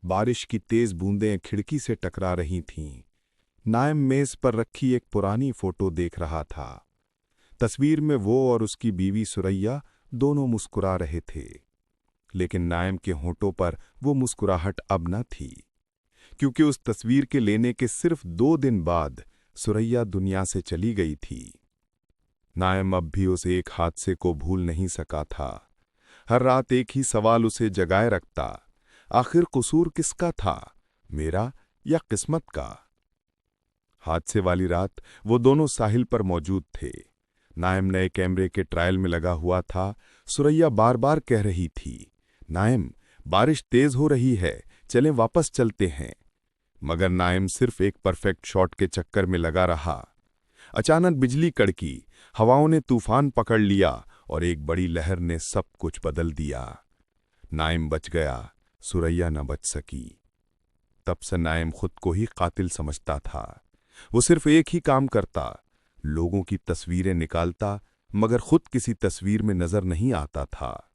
बारिश की तेज बूंदें खिड़की से टकरा रही थीं। नायम मेज पर रखी एक पुरानी फोटो देख रहा था। तस्वीर में वो और उसकी बीवी सुरैया दोनों मुस्कुरा रहे थे, लेकिन नायम के होंठों पर वो मुस्कुराहट अब न थी, क्योंकि उस तस्वीर के लेने के सिर्फ 2 दिन बाद सुरैया दुनिया से चली गई थी। नायम अब भी उस एक हादसे को भूल नहीं सका था। हर रात एक ही सवाल उसे जगाए रखता, आखिर कसूर किसका था, मेरा या किस्मत का? हादसे वाली रात वो दोनों साहिल पर मौजूद थे। नायम नए कैमरे के ट्रायल में लगा हुआ था। सुरैया बार बार कह रही थी, नायम, बारिश तेज हो रही है, चलें वापस चलते हैं। मगर नायम सिर्फ एक परफेक्ट शॉट के चक्कर में लगा रहा। अचानक बिजली कड़की, हवाओं ने तूफान पकड़ लिया और एक बड़ी लहर ने सब कुछ बदल दिया। नायम बच गया, सुरैया न बच सकी। तब से नायम खुद को ही कातिल समझता था। वो सिर्फ एक ही काम करता, लोगों की तस्वीरें निकालता, मगर खुद किसी तस्वीर में नजर नहीं आता था।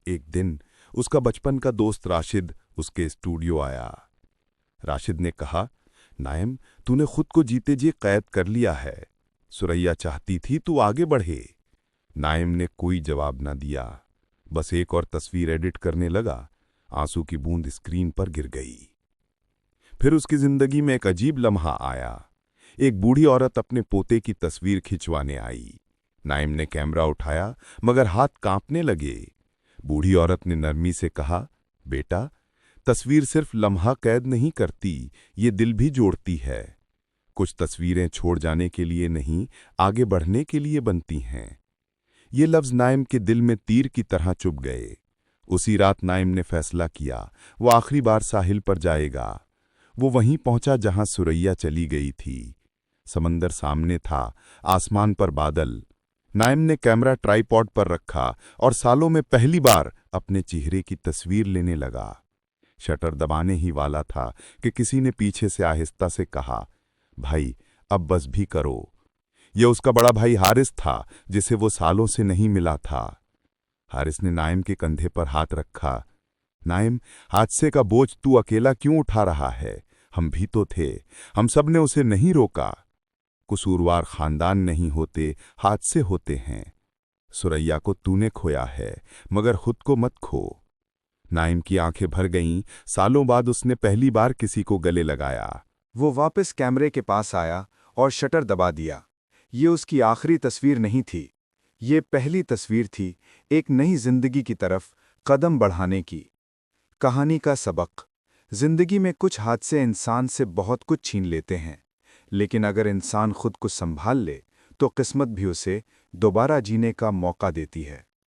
एक दिन उसका बचपन का दोस्त राशिद उसके स्टूडियो आया। राशिद ने कहा, नायम, तूने खुद को जीते जी कैद कर लिया है। सुरैया चाहती थी तू आगे बढ़े। नायम ने कोई जवाब न दिया, बस एक और तस्वीर एडिट करने लगा। आंसू की बूंद स्क्रीन पर गिर गई। फिर उसकी जिंदगी में एक अजीब लम्हा आया। एक बूढ़ी औरत अपने पोते की तस्वीर खिंचवाने आई। नायम ने कैमरा उठाया, मगर हाथ कांपने लगे। बूढ़ी औरत ने नरमी से कहा, बेटा, तस्वीर सिर्फ लम्हा कैद नहीं करती, ये दिल भी जोड़ती है। कुछ तस्वीरें छोड़ जाने के लिए नहीं, आगे बढ़ने के लिए बनती हैं। ये लफ्ज नायम के दिल में तीर की तरह चुभ गए। उसी रात नायम ने फैसला किया, वो आखिरी बार साहिल पर जाएगा। वो वहीं पहुंचा जहां सुरैया चली गई थी। समंदर सामने था, आसमान पर बादल। नायम ने कैमरा ट्राइपॉड पर रखा और सालों में पहली बार अपने चेहरे की तस्वीर लेने लगा। शटर दबाने ही वाला था कि किसी ने पीछे से आहिस्ता से कहा, भाई, अब बस भी करो। यह उसका बड़ा भाई हारिस था, जिसे वो सालों से नहीं मिला था। हारिस ने नायम के कंधे पर हाथ रखा। नायम, हादसे का बोझ तू अकेला क्यों उठा रहा है? हम भी तो थे, हम सब ने उसे नहीं रोका। कसूरवार खानदान नहीं होते, हादसे होते हैं। सुरैया को तूने खोया है, मगर खुद को मत खो। नायम की आंखें भर गईं। सालों बाद उसने पहली बार किसी को गले लगाया। वो वापस कैमरे के पास आया और शटर दबा दिया। ये उसकी आखिरी तस्वीर नहीं थी, ये पहली तस्वीर थी एक नई जिंदगी की तरफ कदम बढ़ाने की। कहानी का सबक: जिंदगी में कुछ हादसे इंसान से बहुत कुछ छीन लेते हैं, लेकिन अगर इंसान खुद को संभाल ले तो किस्मत भी उसे दोबारा जीने का मौका देती है।